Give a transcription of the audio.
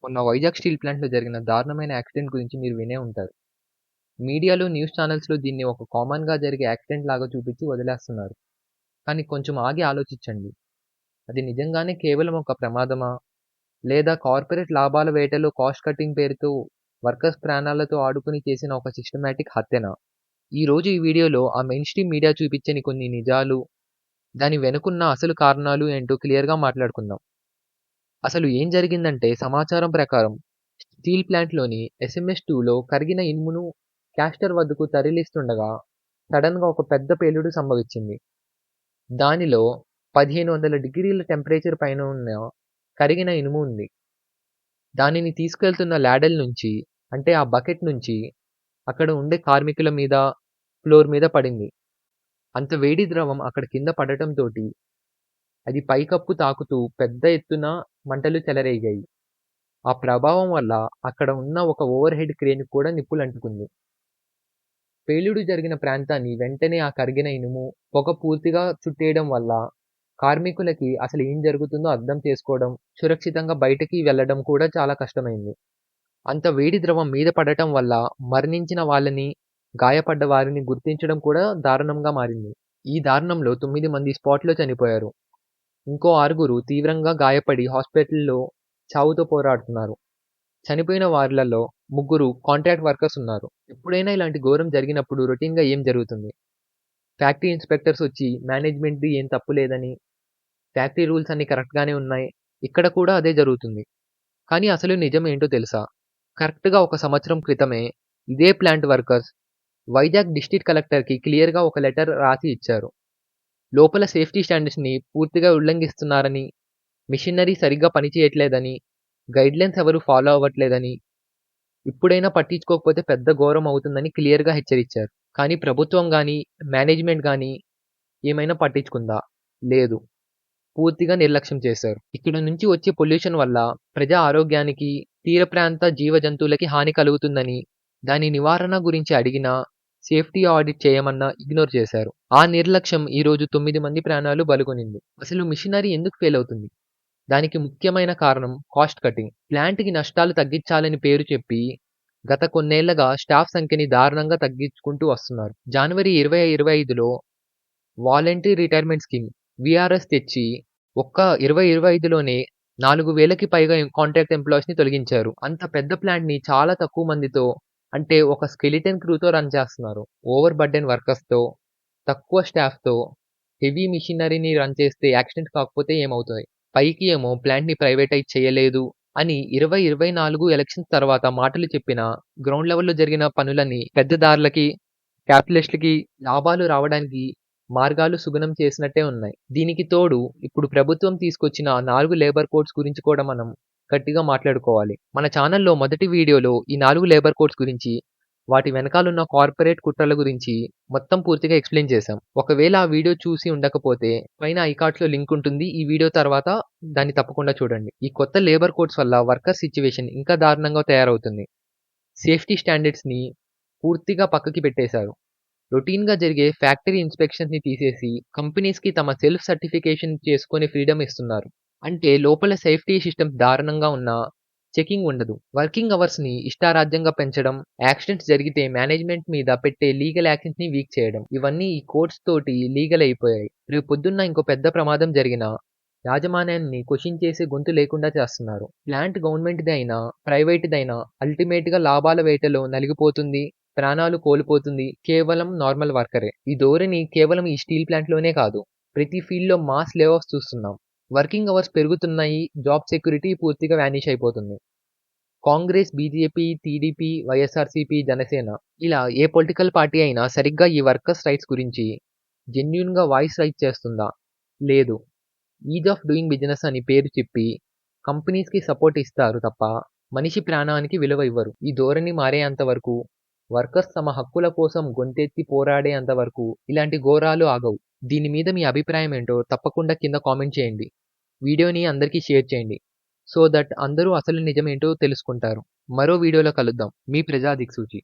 మొన్న వైజాగ్ స్టీల్ ప్లాంట్‌లో జరిగిన దారుణమైన యాక్సిడెంట్ గురించి మీరు వినే ఉంటారు. మీడియాలో, న్యూస్ ఛానెల్స్‌లో దీన్ని ఒక కామన్‌గా జరిగే యాక్సిడెంట్ లాగా చూపించి వదిలేస్తున్నారు. కానీ కొంచెం ఆగి ఆలోచించండి. అది నిజంగానే కేవలం ఒక ప్రమాదమా? లేదా కార్పొరేట్ లాభాల వేటలో కాస్ట్ కటింగ్ పేరుతో వర్కర్స్ ప్రాణాలతో ఆడుకుని చేసిన ఒక సిస్టమాటిక్ హత్యనా? ఈరోజు ఈ వీడియోలో ఆ మెయిన్‌స్ట్రీమ్ మీడియా చూపించని కొన్ని నిజాలు, దాని వెనుకున్న అసలు కారణాలు ఏంటో క్లియర్‌గా మాట్లాడుకుందాం. అసలు ఏం జరిగిందంటే సమాచారం ప్రకారం స్టీల్ ప్లాంట్‌లోని ఎస్ఎంఎస్-2లో కరిగిన ఇనుమును క్యాస్టర్ వద్దకు తరలిస్తుండగా సడెన్‌గా ఒక పెద్ద పేలుడు సంభవించింది. దానిలో 1500 డిగ్రీల టెంపరేచర్ పైన ఉన్న కరిగిన ఇనుము ఉంది. దానిని తీసుకెళ్తున్న లాడెల్ నుంచి అంటే ఆ బకెట్ నుంచి అక్కడ ఉండే కార్మికుల మీద, ఫ్లోర్ మీద పడింది. అంత వేడి ద్రవం అక్కడ కింద పడటంతోటి అది పైకప్పు తాకుతూ పెద్ద ఎత్తున మంటలు చెలరేగాయి. ఆ ప్రభావం వల్ల అక్కడ ఉన్న ఒక ఓవర్ హెడ్ క్రేన్‌కి కూడా నిప్పులంటుకుంది. పేలుడు జరిగిన ప్రాంతాన్ని వెంటనే ఆ కరిగిన ఇనుము, పొగ పూర్తిగా చుట్టేయడం వల్ల కార్మికులకి అసలు ఏం జరుగుతుందో అర్థం చేసుకోవడం, సురక్షితంగా బయటకి వెళ్ళడం కూడా చాలా కష్టమైంది. అంత వేడి ద్రవం మీద పడటం వల్ల మరణించిన వాళ్ళని, గాయపడ్డ వారిని గుర్తించడం కూడా దారుణంగా మారింది. ఈ దారుణంలో 9 మంది స్పాట్‌లో చనిపోయారు. ఇంకో 6 తీవ్రంగా గాయపడి హాస్పిటల్‌లో చావుతో పోరాడుతున్నారు. చనిపోయిన వారిలలో 3 కాంట్రాక్ట్ వర్కర్స్ ఉన్నారు. ఎప్పుడైనా ఇలాంటి ఘోరం జరిగినప్పుడు రొటీన్‌గా ఏం జరుగుతుంది? ఫ్యాక్టరీ ఇన్స్‌పెక్టర్స్ వచ్చి మేనేజ్‌మెంట్‌ది ఏం తప్పు లేదని, ఫ్యాక్టరీ రూల్స్ అన్నీ కరెక్ట్‌గానే ఉన్నాయి. ఇక్కడ కూడా అదే జరుగుతుంది. కానీ అసలు నిజం ఏంటో తెలుసా? కరెక్ట్‌గా ఒక సంవత్సరం క్రితమే ఇదే ప్లాంట్ వర్కర్స్ వైజాగ్ డిస్ట్రిక్ట్ కలెక్టర్‌కి క్లియర్‌గా ఒక లెటర్ రాసి ఇచ్చారు. లోపల సేఫ్టీ స్టాండర్డ్స్‌ని పూర్తిగా ఉల్లంఘిస్తున్నారని, మిషనరీ సరిగ్గా పనిచేయట్లేదని, గైడ్‌లైన్స్ ఎవరు ఫాలో అవ్వట్లేదని, ఇప్పుడైనా పట్టించుకోకపోతే పెద్ద ఘోరం అవుతుందని క్లియర్‌గా హెచ్చరించారు. కానీ ప్రభుత్వం గానీ, మేనేజ్‌మెంట్ గానీ ఏమైనా పట్టించుకుందా? లేదు. పూర్తిగా నిర్లక్ష్యం చేశారు. ఇక్కడ నుంచి వచ్చే పొల్యూషన్ వల్ల ప్రజా ఆరోగ్యానికి, తీర ప్రాంత జీవ జంతువులకి హాని కలుగుతుందని, దాని నివారణ గురించి అడిగినా, సేఫ్టీ ఆడిట్ చేయమన్నా ఇగ్నోర్ చేశారు. ఆ నిర్లక్ష్యం ఈరోజు 9 మంది ప్రాణాలు బలిగొనింది. అసలు మిషనరీ ఎందుకు ఫెయిల్ అవుతుంది? దానికి ముఖ్యమైన కారణం కాస్ట్ కటింగ్. ప్లాంట్‌కి నష్టాలు తగ్గించాలని పేరు చెప్పి గత కొన్నేళ్లుగా స్టాఫ్ సంఖ్యని దారుణంగా తగ్గించుకుంటూ వస్తున్నారు. జనవరి 2025లో వాలంటరీ రిటైర్మెంట్ స్కీమ్ వీఆర్ఎస్ తెచ్చి ఒక్క 2025లోనే 4000కి పైగా కాంట్రాక్ట్ ఎంప్లాయీస్‌ని తొలగించారు. అంత పెద్ద ప్లాంట్‌ని చాలా తక్కువ మందితో అంటే ఒక స్కెలిటన్ క్రూతో రన్ చేస్తున్నారు. ఓవర్ బర్డెన్ వర్కర్స్‌తో, తక్కువ స్టాఫ్‌తో హెవీ మిషనరీని రన్ చేస్తే యాక్సిడెంట్ కాకపోతే ఏమవుతాయి? పైకి ఏమో ప్లాంట్‌ని ప్రైవేటైజ్ చేయలేదు అని 2024 ఎలక్షన్స్ తర్వాత మాటలు చెప్పినా గ్రౌండ్ లెవెల్‌లో జరిగిన పనులన్నీ పెద్దదారులకి, క్యాపిటలిస్ట్‌లకి లాభాలు రావడానికి మార్గాలు సుగమం చేసినట్టే ఉన్నాయి. దీనికి తోడు ఇప్పుడు ప్రభుత్వం తీసుకొచ్చిన 4 లేబర్ కోడ్స్ గురించి కూడా మనం గట్టిగా మాట్లాడుకోవాలి. మన ఛానల్‌లో మొదటి వీడియోలో ఈ 4 లేబర్ కోడ్స్ గురించి, వాటి వెనకాలున్న కార్పొరేట్ కుట్రల గురించి మొత్తం పూర్తిగా ఎక్స్‌ప్లెయిన్ చేశాం. ఒకవేళ ఆ వీడియో చూసి ఉండకపోతే పైన ఐకార్డ్స్‌లో లింక్ ఉంటుంది. ఈ వీడియో తర్వాత దాన్ని తప్పకుండా చూడండి. ఈ కొత్త లేబర్ కోడ్స్ వల్ల వర్కర్ సిట్యుయేషన్ ఇంకా దారుణంగా తయారవుతుంది. సేఫ్టీ స్టాండర్డ్స్‌ని పూర్తిగా పక్కకి పెట్టేశారు. రొటీన్‌గా జరిగే ఫ్యాక్టరీ ఇన్స్‌పెక్షన్స్‌ని తీసేసి కంపెనీస్‌కి తమ సెల్ఫ్ సర్టిఫికేషన్ చేసుకునే ఫ్రీడమ్ ఇస్తున్నారు. అంటే లోపల సేఫ్టీ సిస్టమ్స్ దారుణంగా ఉన్నా చెకింగ్ ఉండదు. వర్కింగ్ అవర్స్‌ని ఇష్టారాజ్యంగా పెంచడం, యాక్సిడెంట్స్ జరిగితే మేనేజ్‌మెంట్ మీద పెట్టే లీగల్ యాక్షన్స్‌ని వీక్ చేయడం. ఇవన్నీ ఈ కోడ్స్ తోటి లీగల్ అయిపోయాయి. రేపు పొద్దున్న ఇంకో పెద్ద ప్రమాదం జరిగినా యాజమాన్యాన్ని క్వెషన్ చేసే గొంతు లేకుండా చేస్తున్నారు. ప్లాంట్ గవర్నమెంట్‌ది అయినా, ప్రైవేట్‌దైనా అల్టిమేట్‌గా లాభాల వేటలో నలిగిపోతుంది. ప్రాణాలు కోల్పోతుంది కేవలం నార్మల్ వర్కరే. ఈ ధోరణి కేవలం ఈ స్టీల్ ప్లాంట్‌లోనే కాదు. ప్రతి ఫీల్డ్‌లో మాస్ లే ఆఫ్స్ చూస్తున్నాం. వర్కింగ్ అవర్స్ పెరుగుతున్నాయి. జాబ్ సెక్యూరిటీ పూర్తిగా వానిష్ అయిపోతుంది. కాంగ్రెస్, బీజేపీ, టీడీపీ, వైఎస్ఆర్‌సీపీ, జనసేన ఇలా ఏ పొలిటికల్ పార్టీ అయినా సరిగ్గా ఈ వర్కర్స్ రైట్స్ గురించి జెన్యూన్‌గా వాయిస్ రైజ్ చేస్తుందా? లేదు. ఈజ్ ఆఫ్ డూయింగ్ బిజినెస్ అని పేరు చెప్పి కంపెనీస్‌కి సపోర్ట్ ఇస్తారు తప్ప మనిషి ప్రాణానికి విలువ ఇవ్వరు. ఈ ధోరణి మారేంత వరకు, వర్కర్స్ తమ హక్కుల కోసం గొంతెత్తి పోరాడేంత వరకు ఇలాంటి ఘోరాలు ఆగవు. దీని మీద మీ అభిప్రాయం ఏంటో తప్పకుండా కింద కామెంట్ చేయండి. వీడియోని అందరికీ షేర్ చేయండి. సో దట్ అందరూ అసలు నిజమేంటో తెలుసుకుంటారు. మరో వీడియోలో కలుద్దాం. మీ ప్రజా దిక్సూచి.